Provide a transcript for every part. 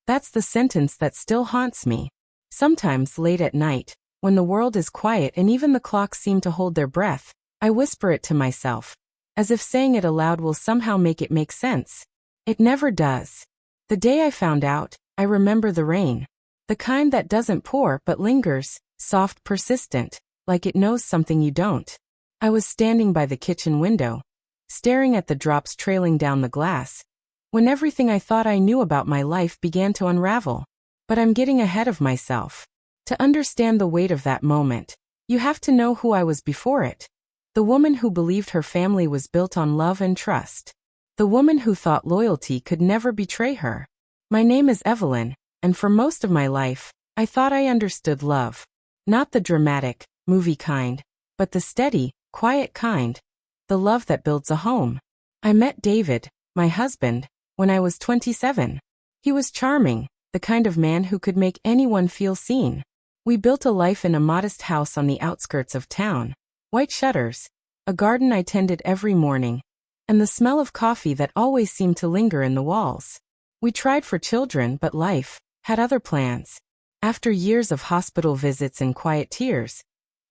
That's the sentence that still haunts me. Sometimes late at night, when the world is quiet and even the clocks seem to hold their breath, I whisper it to myself, as if saying it aloud will somehow make it make sense. It never does. The day I found out, I remember the rain. The kind that doesn't pour but lingers, soft, persistent, like it knows something you don't. I was standing by the kitchen window, staring at the drops trailing down the glass, when everything I thought I knew about my life began to unravel. But I'm getting ahead of myself. To understand the weight of that moment, you have to know who I was before it. The woman who believed her family was built on love and trust. The woman who thought loyalty could never betray her. My name is Evelyn, and for most of my life, I thought I understood love. Not the dramatic, movie kind, but the steady, quiet kind. The love that builds a home. I met David, my husband, when I was 27. He was charming, the kind of man who could make anyone feel seen. We built a life in a modest house on the outskirts of town. White shutters, a garden I tended every morning, and the smell of coffee that always seemed to linger in the walls. We tried for children, but life had other plans. After years of hospital visits and quiet tears,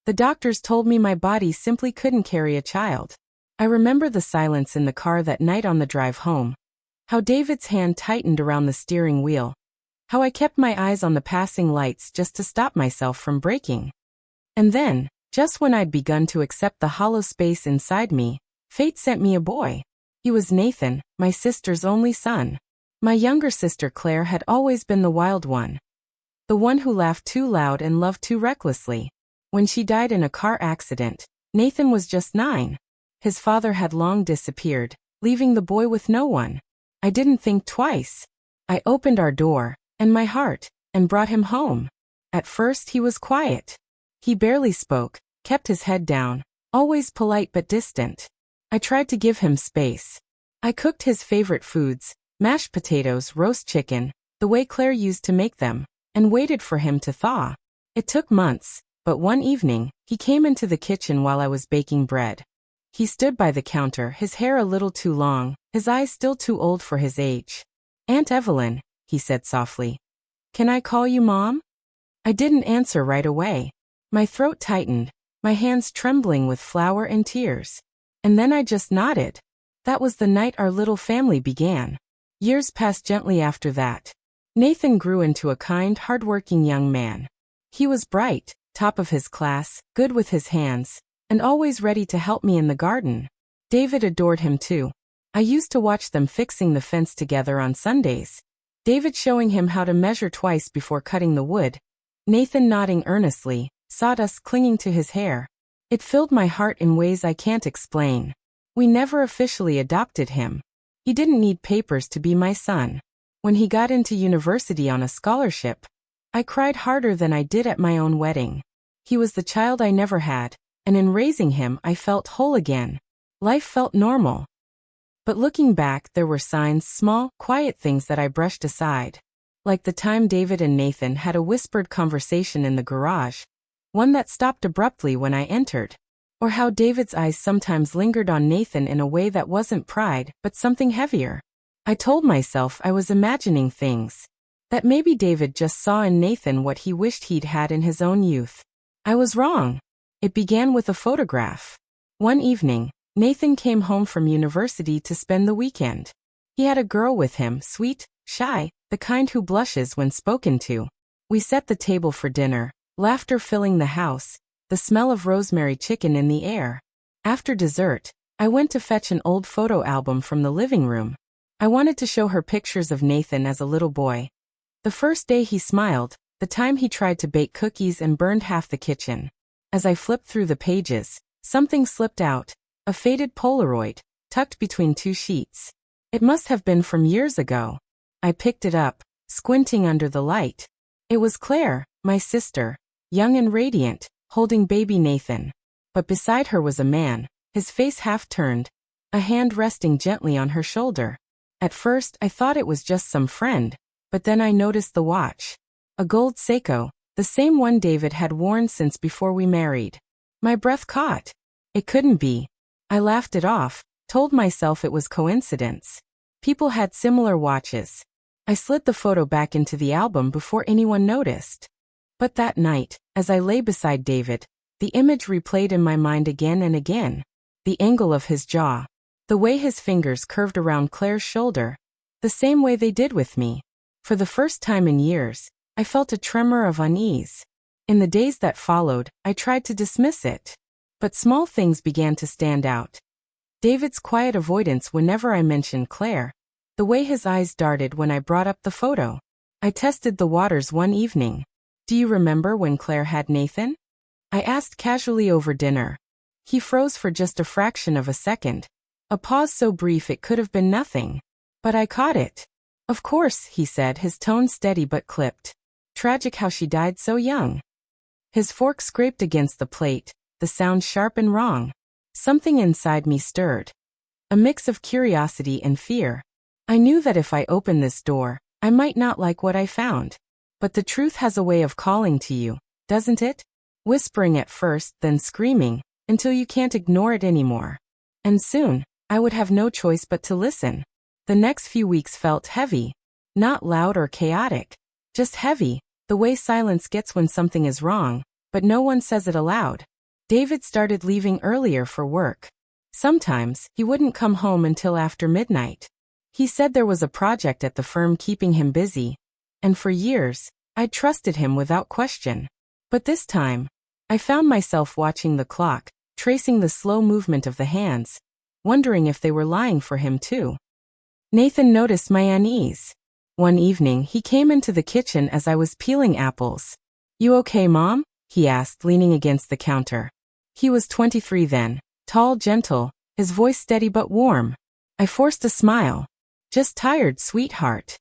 the doctors told me my body simply couldn't carry a child. I remember the silence in the car that night on the drive home. How David's hand tightened around the steering wheel. How I kept my eyes on the passing lights just to stop myself from breaking. And then, just when I'd begun to accept the hollow space inside me, fate sent me a boy. He was Nathan, my sister's only son. My younger sister Claire had always been the wild one. The one who laughed too loud and loved too recklessly. When she died in a car accident, Nathan was just 9. His father had long disappeared, leaving the boy with no one. I didn't think twice. I opened our door, and my heart, and brought him home. At first he was quiet. He barely spoke, kept his head down, always polite but distant. I tried to give him space. I cooked his favorite foods, mashed potatoes, roast chicken, the way Claire used to make them, and waited for him to thaw. It took months, but one evening, he came into the kitchen while I was baking bread. He stood by the counter, his hair a little too long, his eyes still too old for his age. "Aunt Evelyn," he said softly. "Can I call you Mom?" I didn't answer right away. My throat tightened, my hands trembling with flour and tears. And then I just nodded. That was the night our little family began. Years passed gently after that. Nathan grew into a kind, hardworking young man. He was bright, top of his class, good with his hands, and always ready to help me in the garden. David adored him too. I used to watch them fixing the fence together on Sundays. David showing him how to measure twice before cutting the wood. Nathan nodding earnestly, sawdust clinging to his hair. It filled my heart in ways I can't explain. We never officially adopted him. He didn't need papers to be my son. When he got into university on a scholarship, I cried harder than I did at my own wedding. He was the child I never had, and in raising him I felt whole again. Life felt normal. But looking back, there were signs, small, quiet things that I brushed aside. Like the time David and Nathan had a whispered conversation in the garage, one that stopped abruptly when I entered. Or how David's eyes sometimes lingered on Nathan in a way that wasn't pride, but something heavier. I told myself I was imagining things. That maybe David just saw in Nathan what he wished he'd had in his own youth. I was wrong. It began with a photograph. One evening, Nathan came home from university to spend the weekend. He had a girl with him, sweet, shy, the kind who blushes when spoken to. We set the table for dinner, laughter filling the house, the smell of rosemary chicken in the air. After dessert, I went to fetch an old photo album from the living room. I wanted to show her pictures of Nathan as a little boy. The first day he smiled, the time he tried to bake cookies and burned half the kitchen. As I flipped through the pages, something slipped out, a faded Polaroid, tucked between 2 sheets. It must have been from years ago. I picked it up, squinting under the light. It was Claire, my sister, young and radiant, holding baby Nathan. But beside her was a man, his face half turned, a hand resting gently on her shoulder. At first I thought it was just some friend, but then I noticed the watch. A gold Seiko, the same one David had worn since before we married. My breath caught. It couldn't be. I laughed it off, told myself it was coincidence. People had similar watches. I slid the photo back into the album before anyone noticed. But that night, as I lay beside David, the image replayed in my mind again and again. The angle of his jaw. The way his fingers curved around Claire's shoulder. The same way they did with me. For the first time in years, I felt a tremor of unease. In the days that followed, I tried to dismiss it. But small things began to stand out. David's quiet avoidance whenever I mentioned Claire. The way his eyes darted when I brought up the photo. I tested the waters one evening. Do you remember when Claire had Nathan? I asked casually over dinner. He froze for just a fraction of a second. A pause so brief it could have been nothing. But I caught it. Of course, he said, his tone steady but clipped. Tragic how she died so young. His fork scraped against the plate, the sound sharp and wrong. Something inside me stirred. A mix of curiosity and fear. I knew that if I opened this door, I might not like what I found. But the truth has a way of calling to you, doesn't it? Whispering at first, then screaming, until you can't ignore it anymore. And soon, I would have no choice but to listen. The next few weeks felt heavy. Not loud or chaotic. Just heavy, the way silence gets when something is wrong, but no one says it aloud. David started leaving earlier for work. Sometimes, he wouldn't come home until after midnight. He said there was a project at the firm keeping him busy. And for years, I'd trusted him without question. But this time, I found myself watching the clock, tracing the slow movement of the hands, wondering if they were lying for him too. Nathan noticed my unease. One evening, he came into the kitchen as I was peeling apples. You okay, Mom? He asked, leaning against the counter. He was 23 then, tall, gentle, his voice steady but warm. I forced a smile. Just tired, sweetheart.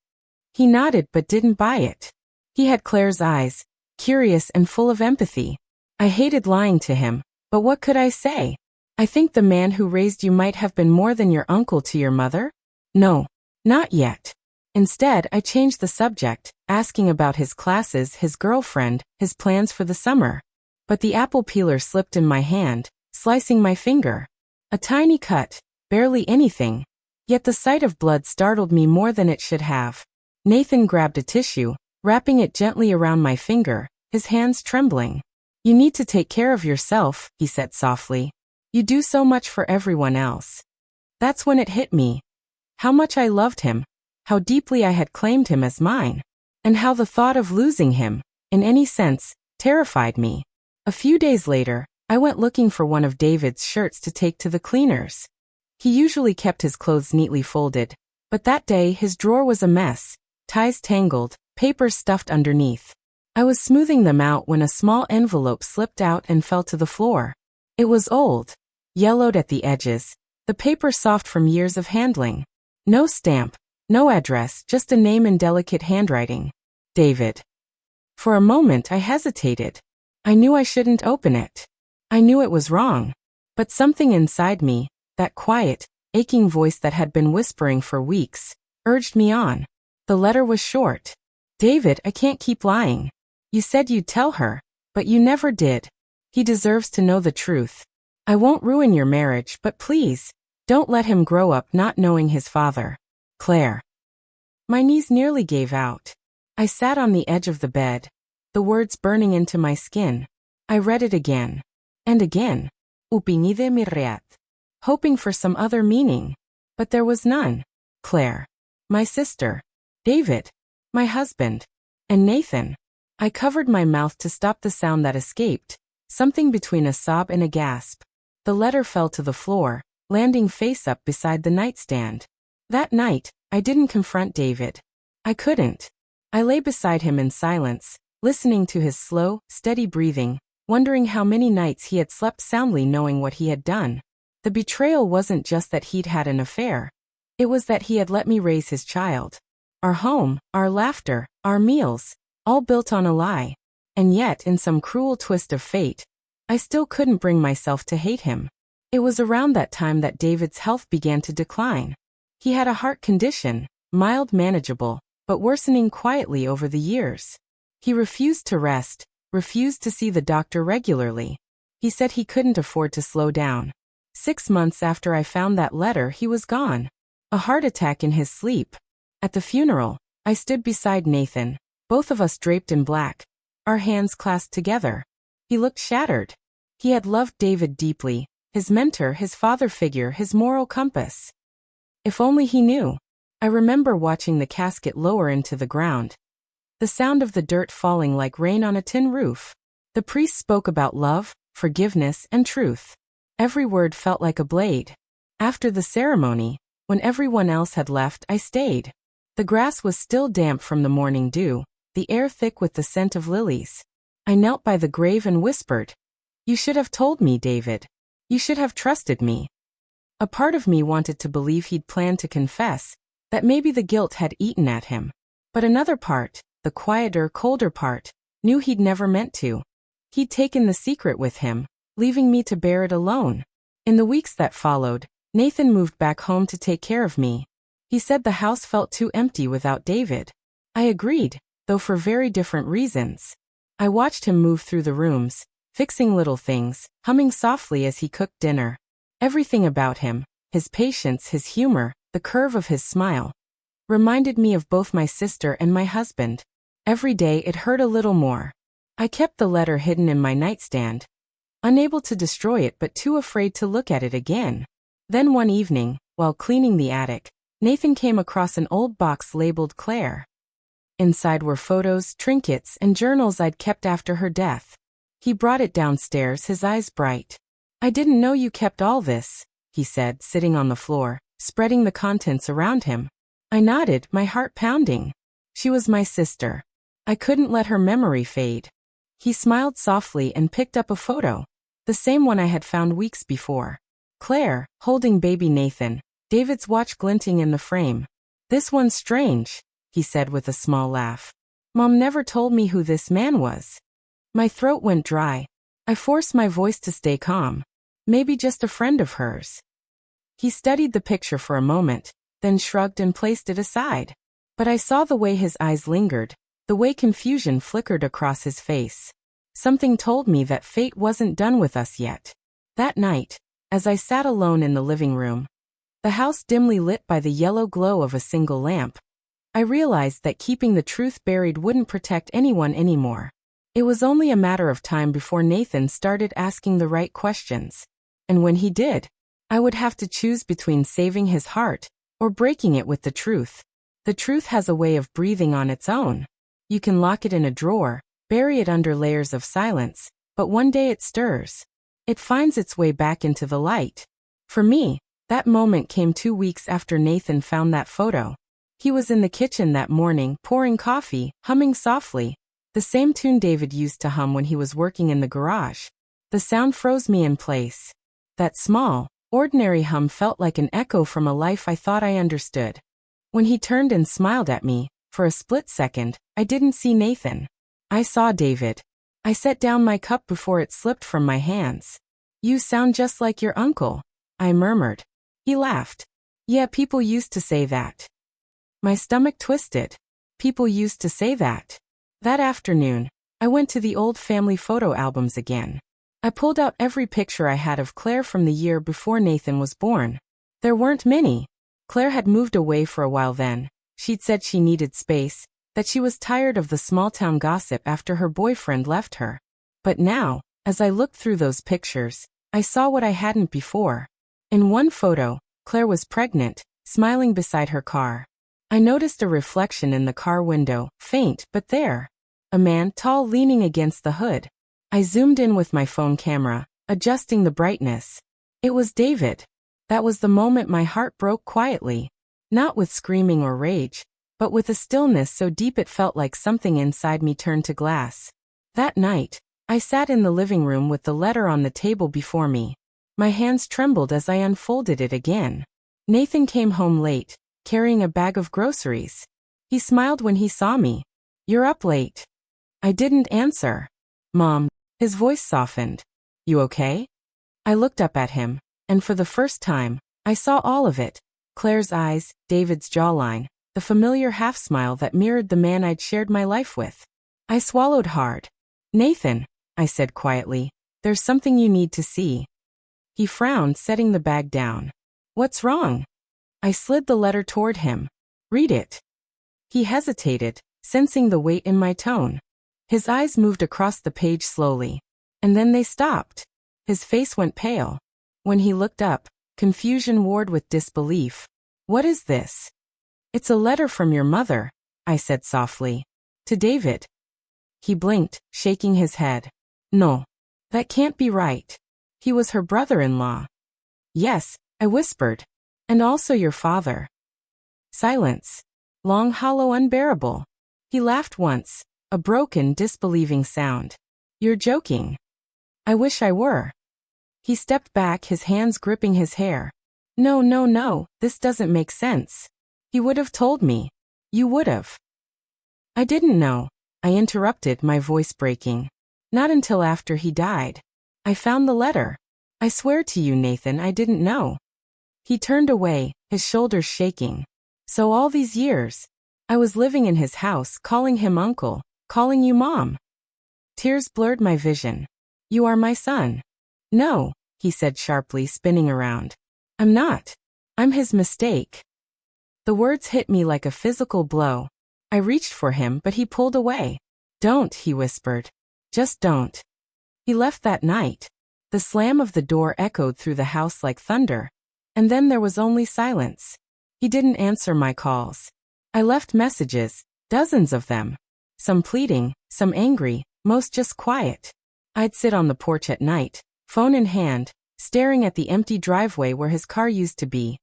He nodded but didn't buy it. He had Claire's eyes, curious and full of empathy. I hated lying to him, but what could I say? I think the man who raised you might have been more than your uncle to your mother? No, not yet. Instead, I changed the subject, asking about his classes, his girlfriend, his plans for the summer. But the apple peeler slipped in my hand, slicing my finger. A tiny cut, barely anything. Yet the sight of blood startled me more than it should have. Nathan grabbed a tissue, wrapping it gently around my finger, his hands trembling. You need to take care of yourself, he said softly. You do so much for everyone else. That's when it hit me. How much I loved him. How deeply I had claimed him as mine. And how the thought of losing him, in any sense, terrified me. A few days later, I went looking for one of David's shirts to take to the cleaners. He usually kept his clothes neatly folded, but that day his drawer was a mess, ties tangled, papers stuffed underneath. I was smoothing them out when a small envelope slipped out and fell to the floor. It was old, yellowed at the edges, the paper soft from years of handling. No stamp, no address, just a name in delicate handwriting. David. For a moment I hesitated. I knew I shouldn't open it. I knew it was wrong. But something inside me, that quiet, aching voice that had been whispering for weeks, urged me on. The letter was short. David, I can't keep lying. You said you'd tell her, but you never did. He deserves to know the truth. I won't ruin your marriage, but please, don't let him grow up not knowing his father. Claire. My knees nearly gave out. I sat on the edge of the bed, the words burning into my skin. I read it again. And again. Upinide mirreat. Hoping for some other meaning. But there was none. Claire. My sister. David. My husband. And Nathan. I covered my mouth to stop the sound that escaped, something between a sob and a gasp. The letter fell to the floor, landing face up beside the nightstand. That night, I didn't confront David. I couldn't. I lay beside him in silence, listening to his slow, steady breathing, wondering how many nights he had slept soundly knowing what he had done. The betrayal wasn't just that he'd had an affair. It was that he had let me raise his child. Our home, our laughter, our meals, all built on a lie. And yet, in some cruel twist of fate, I still couldn't bring myself to hate him. It was around that time that David's health began to decline. He had a heart condition, mild, manageable, but worsening quietly over the years. He refused to rest, refused to see the doctor regularly. He said he couldn't afford to slow down. 6 months after I found that letter, he was gone. A heart attack in his sleep. At the funeral, I stood beside Nathan, both of us draped in black, our hands clasped together. He looked shattered. He had loved David deeply, his mentor, his father figure, his moral compass. If only he knew. I remember watching the casket lower into the ground. The sound of the dirt falling like rain on a tin roof. The priest spoke about love, forgiveness, and truth. Every word felt like a blade. After the ceremony, when everyone else had left, I stayed. The grass was still damp from the morning dew, the air thick with the scent of lilies. I knelt by the grave and whispered, "You should have told me, David. You should have trusted me." A part of me wanted to believe he'd planned to confess, that maybe the guilt had eaten at him. But another part, the quieter, colder part, knew he'd never meant to. He'd taken the secret with him, leaving me to bear it alone. In the weeks that followed, Nathan moved back home to take care of me. He said the house felt too empty without David. I agreed, though for very different reasons. I watched him move through the rooms, fixing little things, humming softly as he cooked dinner. Everything about him, his patience, his humor, the curve of his smile, reminded me of both my sister and my husband. Every day it hurt a little more. I kept the letter hidden in my nightstand, unable to destroy it but too afraid to look at it again. Then one evening, while cleaning the attic, Nathan came across an old box labeled Claire. Inside were photos, trinkets, and journals I'd kept after her death. He brought it downstairs, his eyes bright. "I didn't know you kept all this," he said, sitting on the floor, spreading the contents around him. I nodded, my heart pounding. She was my sister. I couldn't let her memory fade. He smiled softly and picked up a photo, the same one I had found weeks before. Claire, holding baby Nathan, David's watch glinting in the frame. "This one's strange," he said with a small laugh. "Mom never told me who this man was." My throat went dry. I forced my voice to stay calm. "Maybe just a friend of hers." He studied the picture for a moment, then shrugged and placed it aside. But I saw the way his eyes lingered, the way confusion flickered across his face. Something told me that fate wasn't done with us yet. That night, as I sat alone in the living room, the house dimly lit by the yellow glow of a single lamp, I realized that keeping the truth buried wouldn't protect anyone anymore. It was only a matter of time before Nathan started asking the right questions. And when he did, I would have to choose between saving his heart or breaking it with the truth. The truth has a way of breathing on its own. You can lock it in a drawer, bury it under layers of silence, but one day it stirs. It finds its way back into the light. For me, that moment came 2 weeks after Nathan found that photo. He was in the kitchen that morning, pouring coffee, humming softly, the same tune David used to hum when he was working in the garage. The sound froze me in place. That small, ordinary hum felt like an echo from a life I thought I understood. When he turned and smiled at me, for a split second, I didn't see Nathan. I saw David. I set down my cup before it slipped from my hands. "You sound just like your uncle," I murmured. He laughed. "Yeah, people used to say that." My stomach twisted. People used to say that. That afternoon, I went to the old family photo albums again. I pulled out every picture I had of Claire from the year before Nathan was born. There weren't many. Claire had moved away for a while then. She'd said she needed space, that she was tired of the small-town gossip after her boyfriend left her. But now, as I looked through those pictures, I saw what I hadn't before. In one photo, Claire was pregnant, smiling beside her car. I noticed a reflection in the car window, faint but there. A man, tall, leaning against the hood. I zoomed in with my phone camera, adjusting the brightness. It was David. That was the moment my heart broke quietly. Not with screaming or rage, but with a stillness so deep it felt like something inside me turned to glass. That night, I sat in the living room with the letter on the table before me. My hands trembled as I unfolded it again. Nathan came home late, carrying a bag of groceries. He smiled when he saw me. "You're up late." I didn't answer. "Mom." His voice softened. "You okay?" I looked up at him, and for the first time, I saw all of it. Claire's eyes, David's jawline, the familiar half-smile that mirrored the man I'd shared my life with. I swallowed hard. "Nathan," I said quietly, "there's something you need to see." He frowned, setting the bag down. "What's wrong?" I slid the letter toward him. "Read it." He hesitated, sensing the weight in my tone. His eyes moved across the page slowly. And then they stopped. His face went pale. When he looked up, confusion warred with disbelief. What is this? It's a letter from your mother, I said softly. To David. He blinked, shaking his head. No. That can't be right. He was her brother-in-law. Yes, I whispered. And also your father. Silence. Long, hollow, unbearable. He laughed once, a broken, disbelieving sound. You're joking. I wish I were. He stepped back, his hands gripping his hair. No, this doesn't make sense. He would have told me. You would have. I didn't know, I interrupted, my voice breaking. Not until after he died. I found the letter. I swear to you, Nathan, I didn't know. He turned away, his shoulders shaking. So all these years, I was living in his house, calling him uncle, calling you mom. Tears blurred my vision. You are my son. No, he said sharply, spinning around. I'm not. I'm his mistake. The words hit me like a physical blow. I reached for him, but he pulled away. Don't, he whispered. Just don't. He left that night. The slam of the door echoed through the house like thunder. And then there was only silence. He didn't answer my calls. I left messages, dozens of them. Some pleading, some angry, most just quiet. I'd sit on the porch at night, phone in hand, staring at the empty driveway where his car used to be.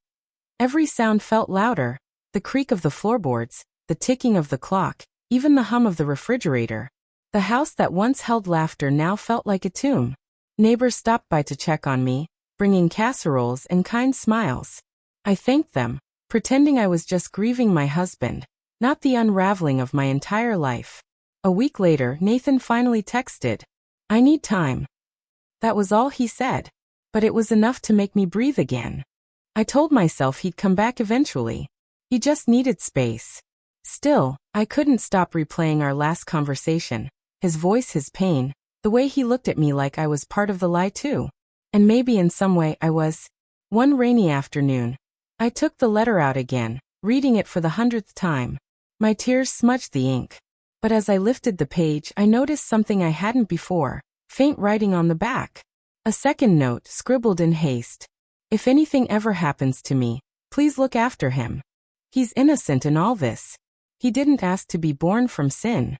Every sound felt louder, the creak of the floorboards, the ticking of the clock, even the hum of the refrigerator. The house that once held laughter now felt like a tomb. Neighbors stopped by to check on me, bringing casseroles and kind smiles. I thanked them, pretending I was just grieving my husband, not the unraveling of my entire life. A week later, Nathan finally texted. I need time. That was all he said. But it was enough to make me breathe again. I told myself he'd come back eventually. He just needed space. Still, I couldn't stop replaying our last conversation. His voice, his pain, the way he looked at me like I was part of the lie too. And maybe in some way I was. One rainy afternoon, I took the letter out again, reading it for the 100th time. My tears smudged the ink. But as I lifted the page, I noticed something I hadn't before, faint writing on the back. A second note, scribbled in haste. If anything ever happens to me, please look after him. He's innocent in all this. He didn't ask to be born from sin.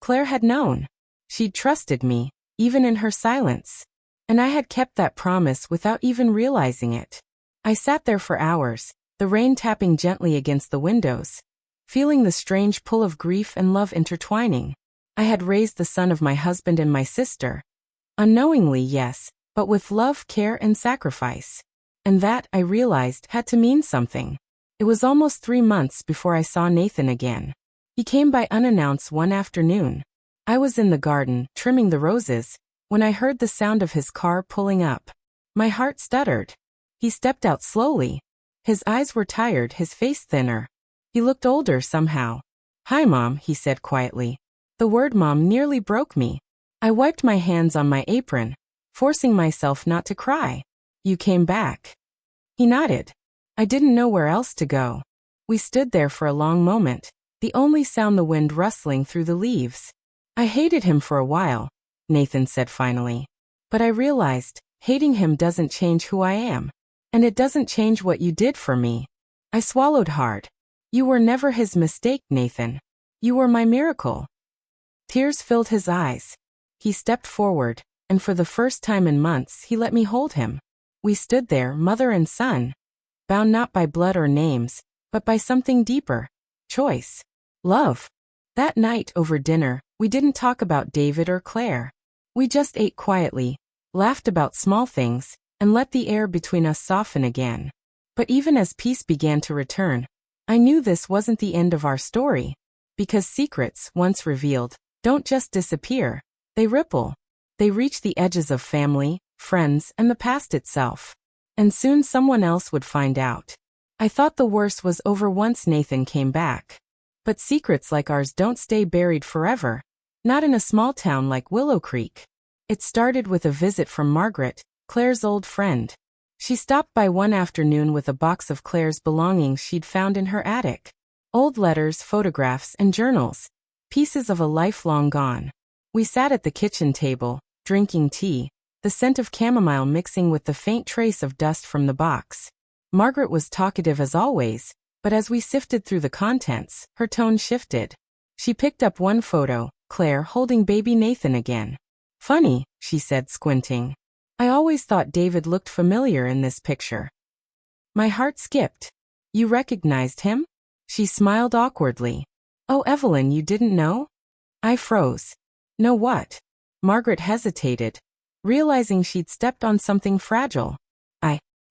Claire had known. She'd trusted me, even in her silence. And I had kept that promise without even realizing it. I sat there for hours, the rain tapping gently against the windows, feeling the strange pull of grief and love intertwining. I had raised the son of my husband and my sister. Unknowingly, yes, but with love, care, and sacrifice. And that, I realized, had to mean something. It was almost 3 months before I saw Nathan again. He came by unannounced one afternoon. I was in the garden, trimming the roses, when I heard the sound of his car pulling up. My heart stuttered. He stepped out slowly. His eyes were tired, his face thinner. He looked older somehow. Hi, Mom, he said quietly. The word Mom nearly broke me. I wiped my hands on my apron, forcing myself not to cry. You came back. He nodded. I didn't know where else to go. We stood there for a long moment, the only sound the wind rustling through the leaves. I hated him for a while, Nathan said finally. But I realized, hating him doesn't change who I am. And it doesn't change what you did for me. I swallowed hard. You were never his mistake, Nathan. You were my miracle. Tears filled his eyes. He stepped forward, and for the first time in months he let me hold him. We stood there, mother and son, bound not by blood or names, but by something deeper. Choice. Love. That night over dinner, we didn't talk about David or Claire. We just ate quietly, laughed about small things, and let the air between us soften again. But even as peace began to return, I knew this wasn't the end of our story. Because secrets, once revealed, don't just disappear. They ripple. They reach the edges of family, friends, and the past itself. And soon someone else would find out. I thought the worst was over once Nathan came back. But secrets like ours don't stay buried forever. Not in a small town like Willow Creek. It started with a visit from Margaret, Claire's old friend. She stopped by one afternoon with a box of Claire's belongings she'd found in her attic. Old letters, photographs, and journals. Pieces of a life long gone. We sat at the kitchen table, drinking tea, the scent of chamomile mixing with the faint trace of dust from the box. Margaret was talkative as always, but as we sifted through the contents, her tone shifted. She picked up one photo, Claire holding baby Nathan again. Funny, she said, squinting. I always thought David looked familiar in this picture. My heart skipped. You recognized him? She smiled awkwardly. Oh, Evelyn, you didn't know? I froze. Know what? Margaret hesitated, realizing she'd stepped on something fragile.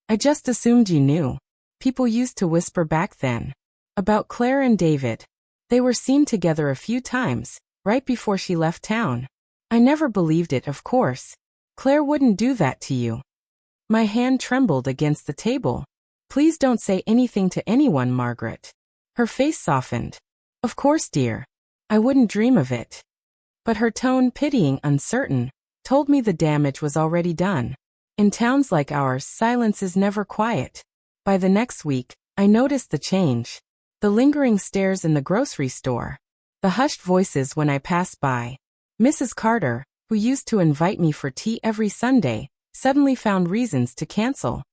I just assumed you knew. People used to whisper back then. About Claire and David. They were seen together a few times, right before she left town. I never believed it, of course. Claire wouldn't do that to you. My hand trembled against the table. Please don't say anything to anyone, Margaret. Her face softened. Of course, dear. I wouldn't dream of it. But her tone, pitying, uncertain, told me the damage was already done. In towns like ours, silence is never quiet. By the next week, I noticed the change. The lingering stares in the grocery store. The hushed voices when I passed by. Mrs. Carter, who used to invite me for tea every Sunday, suddenly found reasons to cancel.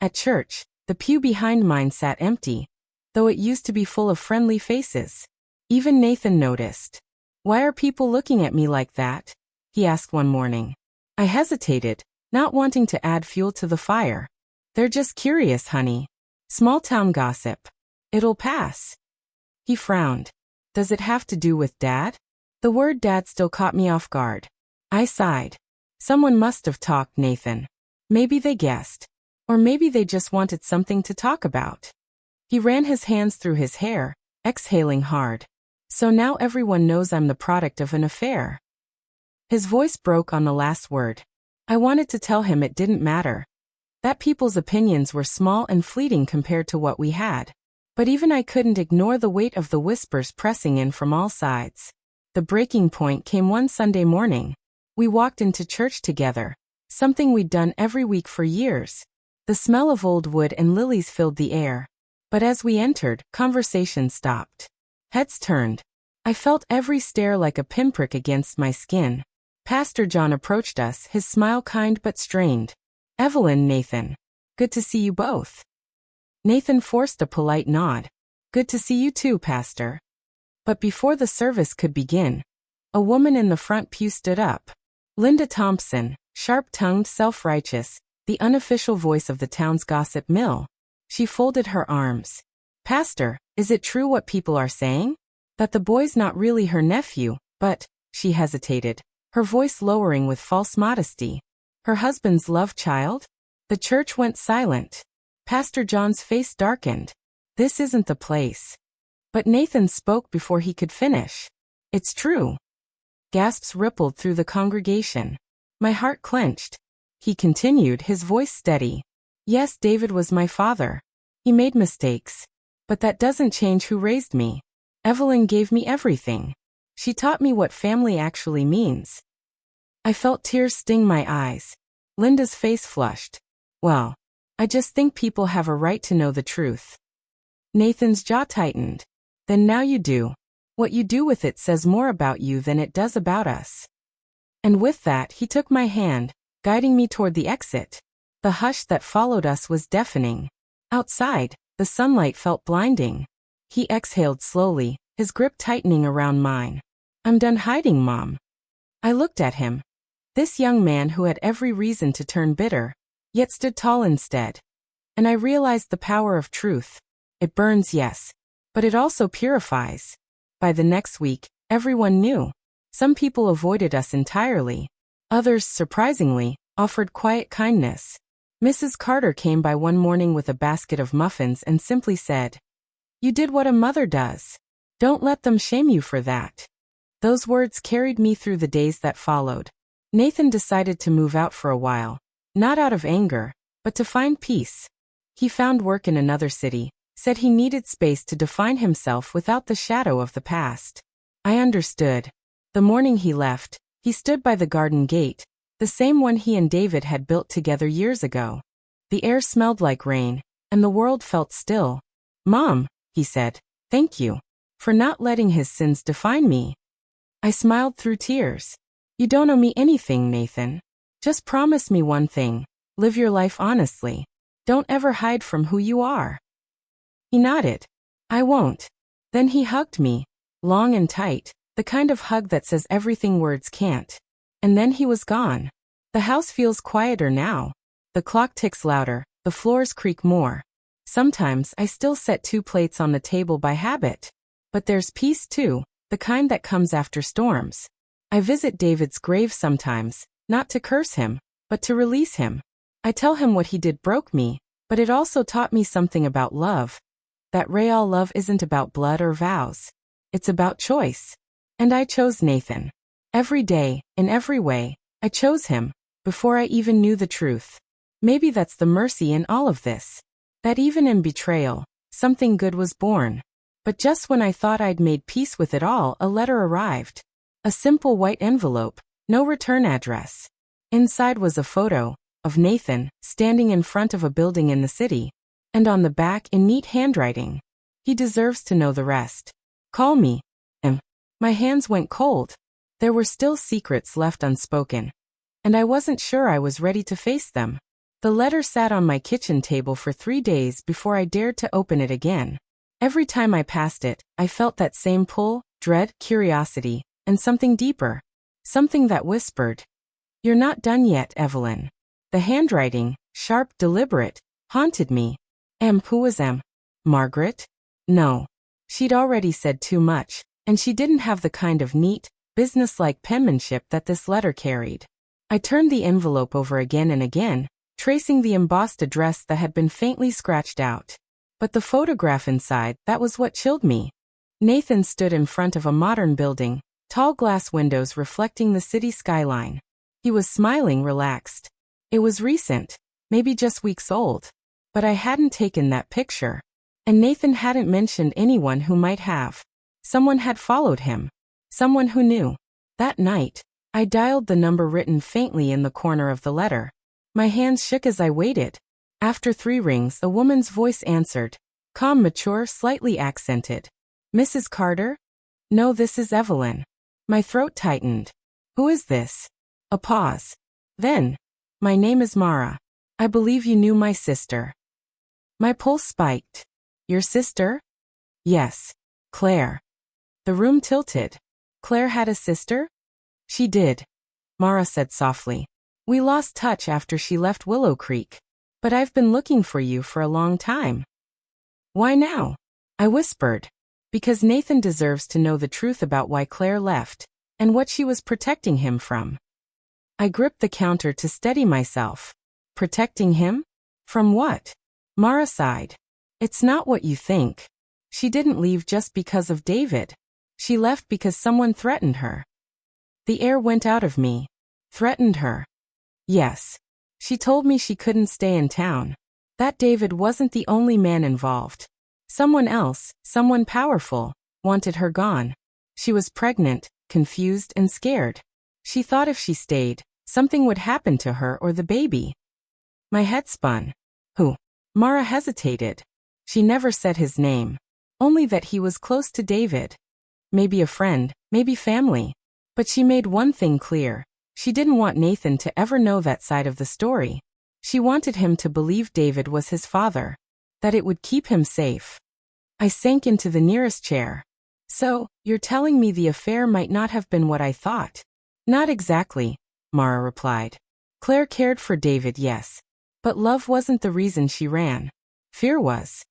At church, the pew behind mine sat empty, though it used to be full of friendly faces. Even Nathan noticed. Why are people looking at me like that? He asked one morning. I hesitated, not wanting to add fuel to the fire. They're just curious, honey. Small-town gossip. It'll pass. He frowned. Does it have to do with Dad? The word Dad still caught me off guard. I sighed. Someone must have talked, Nathan. Maybe they guessed. Or maybe they just wanted something to talk about. He ran his hands through his hair, exhaling hard. So now everyone knows I'm the product of an affair. His voice broke on the last word. I wanted to tell him it didn't matter. That people's opinions were small and fleeting compared to what we had. But even I couldn't ignore the weight of the whispers pressing in from all sides. The breaking point came one Sunday morning. We walked into church together, something we'd done every week for years. The smell of old wood and lilies filled the air. But as we entered, conversation stopped. Heads turned. I felt every stare like a pinprick against my skin. Pastor John approached us, his smile kind but strained. Evelyn, Nathan. Good to see you both. Nathan forced a polite nod. Good to see you too, Pastor. But before the service could begin, a woman in the front pew stood up. Linda Thompson, sharp-tongued, self-righteous, the unofficial voice of the town's gossip mill. She folded her arms. Pastor, is it true what people are saying? That the boy's not really her nephew, but, she hesitated, her voice lowering with false modesty. Her husband's love child? The church went silent. Pastor John's face darkened. This isn't the place. But Nathan spoke before he could finish. It's true. Gasps rippled through the congregation. My heart clenched. He continued, his voice steady. Yes, David was my father. He made mistakes. But that doesn't change who raised me. Evelyn gave me everything. She taught me what family actually means. I felt tears sting my eyes. Linda's face flushed. Well, I just think people have a right to know the truth. Nathan's jaw tightened. Then now you do. What you do with it says more about you than it does about us. And with that, he took my hand, guiding me toward the exit. The hush that followed us was deafening. Outside, the sunlight felt blinding. He exhaled slowly, his grip tightening around mine. I'm done hiding, Mom. I looked at him. This young man who had every reason to turn bitter, yet stood tall instead. And I realized the power of truth. It burns, yes, but it also purifies. By the next week, everyone knew. Some people avoided us entirely. Others, surprisingly, offered quiet kindness. Mrs. Carter came by one morning with a basket of muffins and simply said, You did what a mother does. Don't let them shame you for that. Those words carried me through the days that followed. Nathan decided to move out for a while, not out of anger, but to find peace. He found work in another city, said he needed space to define himself without the shadow of the past. I understood. The morning he left, he stood by the garden gate, the same one he and David had built together years ago. The air smelled like rain, and the world felt still. Mom, he said, Thank you. For not letting his sins define me. I smiled through tears. You don't owe me anything, Nathan. Just promise me one thing. Live your life honestly. Don't ever hide from who you are. He nodded. I won't. Then he hugged me. Long and tight. The kind of hug that says everything words can't. And then he was gone. The house feels quieter now. The clock ticks louder. The floors creak more. Sometimes I still set 2 plates on the table by habit. But there's peace too, the kind that comes after storms. I visit David's grave sometimes, not to curse him, but to release him. I tell him what he did broke me, but it also taught me something about love. That real love isn't about blood or vows. It's about choice. And I chose Nathan. Every day, in every way, I chose him, before I even knew the truth. Maybe that's the mercy in all of this. That even in betrayal, something good was born. But just when I thought I'd made peace with it all, a letter arrived. A simple white envelope, no return address. Inside was a photo of Nathan standing in front of a building in the city. And on the back in neat handwriting. He deserves to know the rest. Call me. My hands went cold. There were still secrets left unspoken. And I wasn't sure I was ready to face them. The letter sat on my kitchen table for 3 days before I dared to open it again. Every time I passed it, I felt that same pull, dread, curiosity, and something deeper. Something that whispered, "You're not done yet, Evelyn." The handwriting, sharp, deliberate, haunted me. Who was Margaret? No. She'd already said too much, and she didn't have the kind of neat, businesslike penmanship that this letter carried. I turned the envelope over again and again, tracing the embossed address that had been faintly scratched out. But the photograph inside, that was what chilled me. Nathan stood in front of a modern building, tall glass windows reflecting the city skyline. He was smiling, relaxed. It was recent, maybe just weeks old. But I hadn't taken that picture. And Nathan hadn't mentioned anyone who might have. Someone had followed him. Someone who knew. That night, I dialed the number written faintly in the corner of the letter. My hands shook as I waited. After 3 rings, a woman's voice answered. Calm, mature, slightly accented. Mrs. Carter? No, this is Evelyn. My throat tightened. Who is this? A pause. Then, my name is Mara. I believe you knew my sister. My pulse spiked. Your sister? Yes. Claire. The room tilted. Claire had a sister? She did. Mara said softly. We lost touch after she left Willow Creek. But I've been looking for you for a long time. Why now? I whispered. Because Nathan deserves to know the truth about why Claire left, and what she was protecting him from. I gripped the counter to steady myself. Protecting him? From what? Mara sighed. It's not what you think. She didn't leave just because of David. She left because someone threatened her. The air went out of me. Threatened her. Yes. She told me she couldn't stay in town. That David wasn't the only man involved. Someone else, someone powerful, wanted her gone. She was pregnant, confused and scared. She thought if she stayed, something would happen to her or the baby. My head spun. Who? Mara hesitated. She never said his name. Only that he was close to David. Maybe a friend, maybe family. But she made one thing clear. She didn't want Nathan to ever know that side of the story. She wanted him to believe David was his father. That it would keep him safe. I sank into the nearest chair. So, you're telling me the affair might not have been what I thought? Not exactly, Mara replied. Claire cared for David, yes. But love wasn't the reason she ran. Fear was.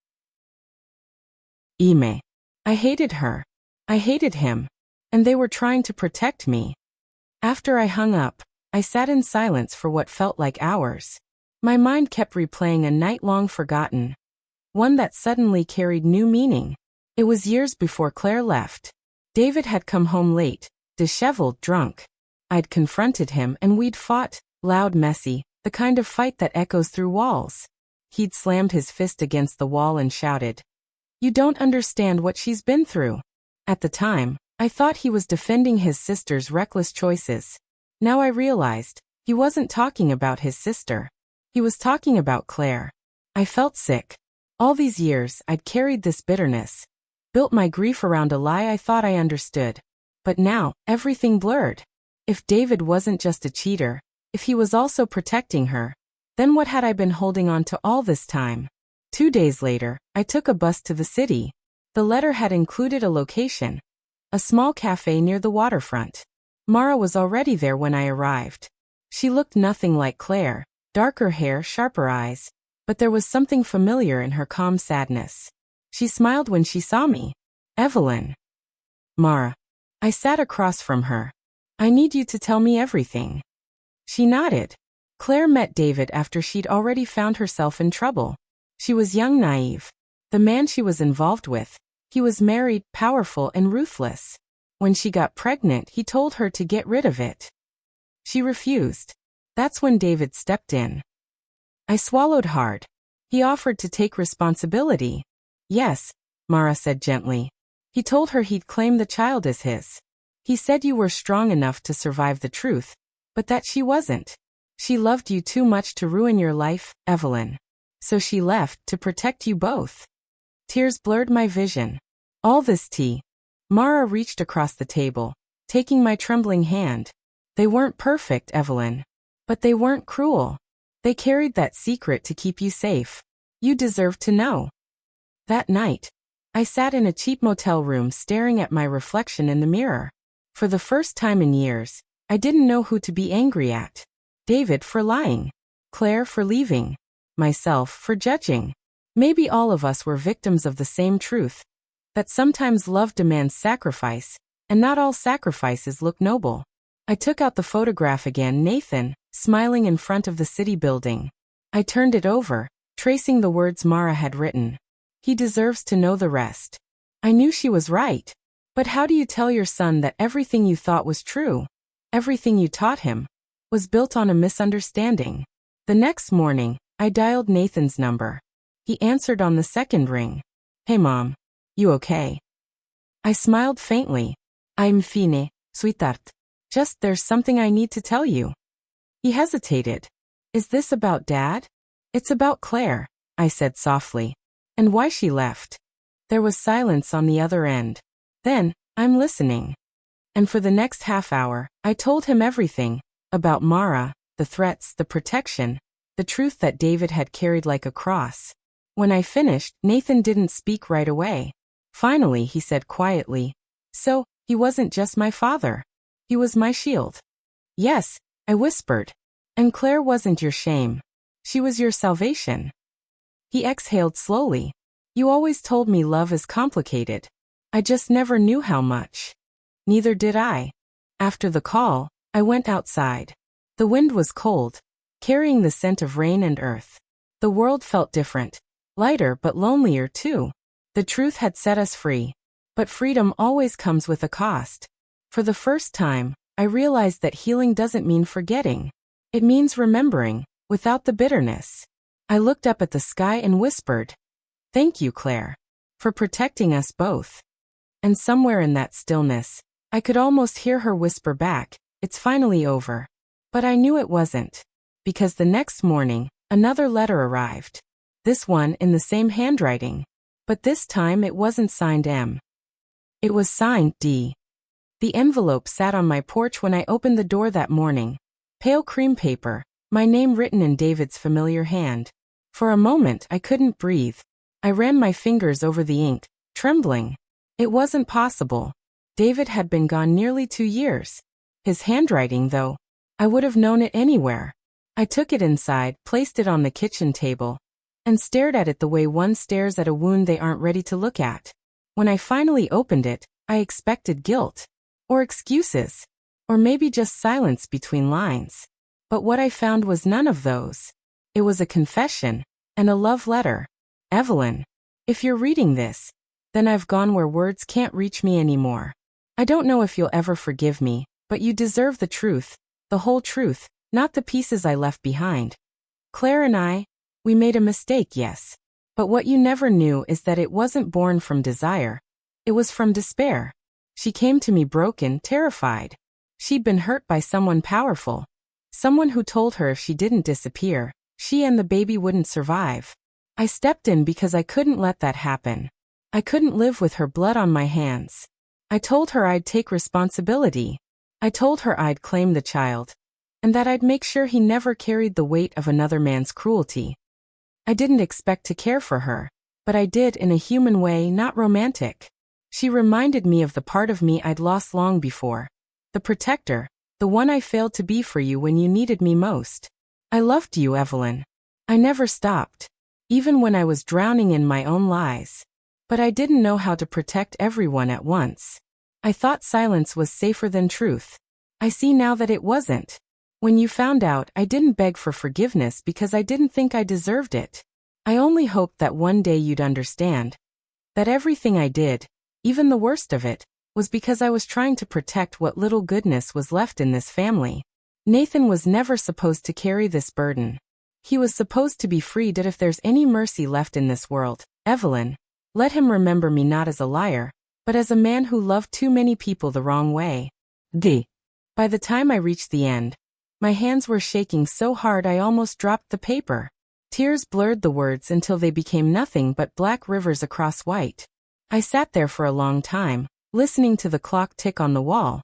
Ime. I hated her. I hated him. And they were trying to protect me. After I hung up, I sat in silence for what felt like hours. My mind kept replaying a night long forgotten. One that suddenly carried new meaning. It was years before Claire left. David had come home late, disheveled, drunk. I'd confronted him and we'd fought, loud, messy, the kind of fight that echoes through walls. He'd slammed his fist against the wall and shouted, "You don't understand what she's been through." At the time, I thought he was defending his sister's reckless choices. Now I realized, he wasn't talking about his sister. He was talking about Claire. I felt sick. All these years, I'd carried this bitterness. built my grief around a lie I thought I understood. But now, everything blurred. If David wasn't just a cheater, if he was also protecting her, then what had I been holding on to all this time? 2 days later, I took a bus to the city. The letter had included a location, a small cafe near the waterfront. Mara was already there when I arrived. She looked nothing like Claire, darker hair, sharper eyes, but there was something familiar in her calm sadness. She smiled when she saw me. Evelyn. Mara. I sat across from her. I need you to tell me everything. She nodded. Claire met David after she'd already found herself in trouble. She was young, naive. The man she was involved with, he was married, powerful, and ruthless. When she got pregnant, he told her to get rid of it. She refused. That's when David stepped in. I swallowed hard. He offered to take responsibility. Yes, Mara said gently. He told her he'd claim the child as his. He said you were strong enough to survive the truth, but that she wasn't. She loved you too much to ruin your life, Evelyn. So she left to protect you both. Tears blurred my vision. All this tea. Mara reached across the table, taking my trembling hand. They weren't perfect, Evelyn. But they weren't cruel. They carried that secret to keep you safe. You deserve to know. That night, I sat in a cheap motel room staring at my reflection in the mirror. For the first time in years, I didn't know who to be angry at. David for lying. Claire for leaving. Myself for judging. Maybe all of us were victims of the same truth. That sometimes love demands sacrifice, and not all sacrifices look noble. I took out the photograph again, Nathan, smiling in front of the city building. I turned it over, tracing the words Mara had written. He deserves to know the rest. I knew she was right. But how do you tell your son that everything you thought was true, everything you taught him, was built on a misunderstanding? The next morning, I dialed Nathan's number. He answered on the second ring. Hey Mom, you okay? I smiled faintly. I'm fine, sweetheart. Just there's something I need to tell you. He hesitated. Is this about Dad? It's about Claire, I said softly. And why she left. There was silence on the other end. Then, I'm listening. And for the next half hour, I told him everything. About Mara, the threats, the protection, the truth that David had carried like a cross. When I finished, Nathan didn't speak right away. Finally, he said quietly, So, he wasn't just my father. He was my shield. Yes, I whispered. And Claire wasn't your shame. She was your salvation. He exhaled slowly. You always told me love is complicated. I just never knew how much. Neither did I. After the call, I went outside. The wind was cold, carrying the scent of rain and earth. The world felt different, lighter but lonelier too. The truth had set us free. But freedom always comes with a cost. For the first time, I realized that healing doesn't mean forgetting. It means remembering, without the bitterness. I looked up at the sky and whispered, Thank you, Claire, for protecting us both. And somewhere in that stillness, I could almost hear her whisper back, It's finally over. But I knew it wasn't. Because the next morning, another letter arrived. This one in the same handwriting. But this time it wasn't signed M. It was signed D. The envelope sat on my porch when I opened the door that morning. Pale cream paper, my name written in David's familiar hand. For a moment I couldn't breathe. I ran my fingers over the ink, trembling. It wasn't possible. David had been gone nearly 2 years. His handwriting, though, I would have known it anywhere. I took it inside, placed it on the kitchen table, and stared at it the way one stares at a wound they aren't ready to look at. When I finally opened it, I expected guilt. Or excuses. Or maybe just silence between lines. But what I found was none of those. It was a confession, and a love letter. Evelyn, if you're reading this, then I've gone where words can't reach me anymore. I don't know if you'll ever forgive me, but you deserve the truth, the whole truth, not the pieces I left behind. Claire and I, we made a mistake, yes. But what you never knew is that it wasn't born from desire. It was from despair. She came to me broken, terrified. She'd been hurt by someone powerful. Someone who told her if she didn't disappear, she and the baby wouldn't survive. I stepped in because I couldn't let that happen. I couldn't live with her blood on my hands. I told her I'd take responsibility. I told her I'd claim the child, and that I'd make sure he never carried the weight of another man's cruelty. I didn't expect to care for her, but I did in a human way, not romantic. She reminded me of the part of me I'd lost long before. The protector, the one I failed to be for you when you needed me most. I loved you, Evelyn. I never stopped, even when I was drowning in my own lies. But I didn't know how to protect everyone at once. I thought silence was safer than truth. I see now that it wasn't. When you found out, I didn't beg for forgiveness because I didn't think I deserved it. I only hoped that one day you'd understand that everything I did, even the worst of it, was because I was trying to protect what little goodness was left in this family. Nathan was never supposed to carry this burden. He was supposed to be freed, that if there's any mercy left in this world, Evelyn, let him remember me not as a liar, but as a man who loved too many people the wrong way. By the time I reached the end, my hands were shaking so hard I almost dropped the paper. Tears blurred the words until they became nothing but black rivers across white. I sat there for a long time, listening to the clock tick on the wall.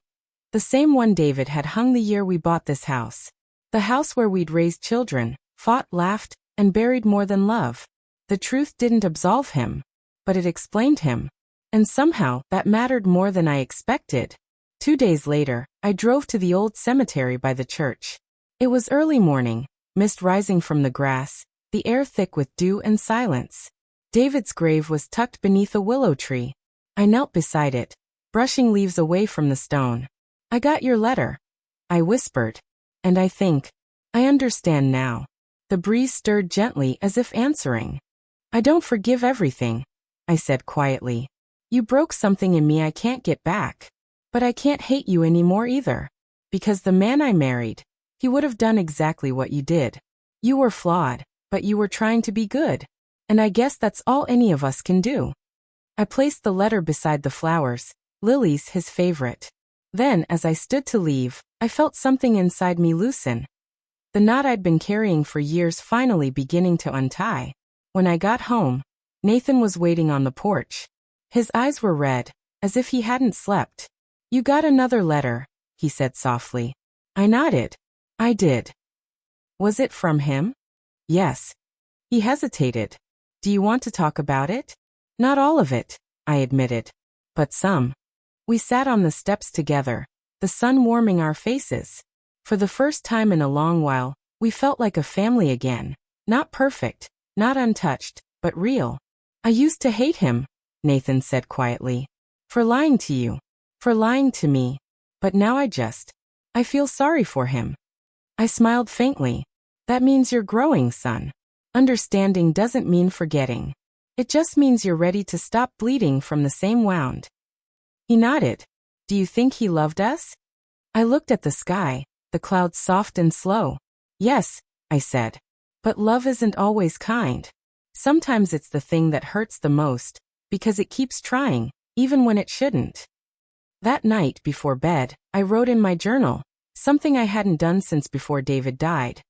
The same one David had hung the year we bought this house. The house where we'd raised children, fought, laughed, and buried more than love. The truth didn't absolve him, but it explained him. And somehow, that mattered more than I expected. 2 days later, I drove to the old cemetery by the church. It was early morning, mist rising from the grass, the air thick with dew and silence. David's grave was tucked beneath a willow tree. I knelt beside it, brushing leaves away from the stone. I got your letter, I whispered. And I think, I understand now. The breeze stirred gently as if answering. I don't forgive everything, I said quietly. You broke something in me I can't get back. But I can't hate you anymore either. Because the man I married, he would have done exactly what you did. You were flawed, but you were trying to be good. And I guess that's all any of us can do. I placed the letter beside the flowers, lilies his favorite. Then, as I stood to leave, I felt something inside me loosen. The knot I'd been carrying for years finally beginning to untie. When I got home, Nathan was waiting on the porch. His eyes were red, as if he hadn't slept. You got another letter, he said softly. I nodded. I did. Was it from him? Yes. He hesitated. Do you want to talk about it? Not all of it, I admitted. But some. We sat on the steps together, the sun warming our faces. For the first time in a long while, we felt like a family again. Not perfect, not untouched, but real. I used to hate him, Nathan said quietly. For lying to you. For lying to me. But now I feel sorry for him. I smiled faintly. That means you're growing, son. Understanding doesn't mean forgetting. It just means you're ready to stop bleeding from the same wound. He nodded. Do you think he loved us? I looked at the sky, the clouds soft and slow. Yes, I said. But love isn't always kind. Sometimes it's the thing that hurts the most, because it keeps trying, even when it shouldn't. That night before bed, I wrote in my journal, something I hadn't done since before David died.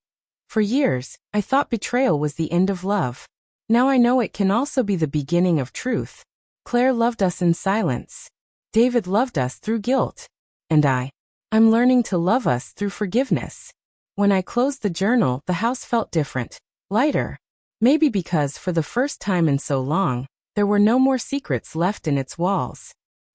For years, I thought betrayal was the end of love. Now I know it can also be the beginning of truth. Claire loved us in silence. David loved us through guilt. And I'm learning to love us through forgiveness. When I closed the journal, the house felt different, lighter. Maybe because for the first time in so long, there were no more secrets left in its walls.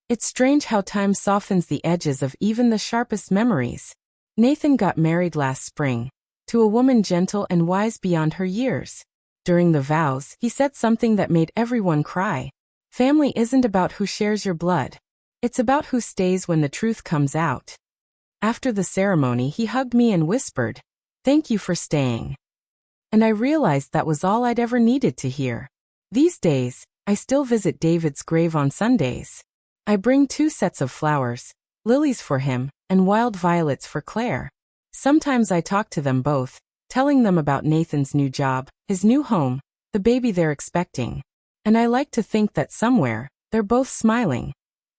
It's strange how time softens the edges of even the sharpest memories. Nathan got married last spring, to a woman gentle and wise beyond her years. During the vows, he said something that made everyone cry. Family isn't about who shares your blood. It's about who stays when the truth comes out. After the ceremony, he hugged me and whispered, "Thank you for staying." And I realized that was all I'd ever needed to hear. These days, I still visit David's grave on Sundays. I bring 2 sets of flowers, lilies for him, and wild violets for Claire. Sometimes I talk to them both, telling them about Nathan's new job, his new home, the baby they're expecting. And I like to think that somewhere, they're both smiling.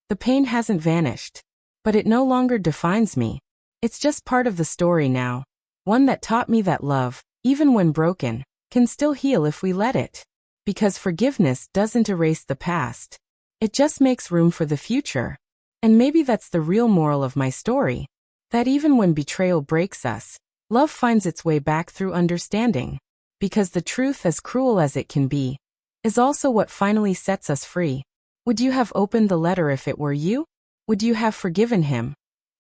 The pain hasn't vanished. But it no longer defines me. It's just part of the story now. One that taught me that love, even when broken, can still heal if we let it. Because forgiveness doesn't erase the past. It just makes room for the future. And maybe that's the real moral of my story. That even when betrayal breaks us, love finds its way back through understanding. Because the truth, as cruel as it can be, is also what finally sets us free. Would you have opened the letter if it were you? Would you have forgiven him?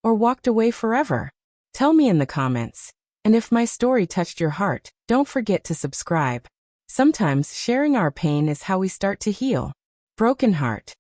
Or walked away forever? Tell me in the comments. And if my story touched your heart, don't forget to subscribe. Sometimes sharing our pain is how we start to heal. Broken heart.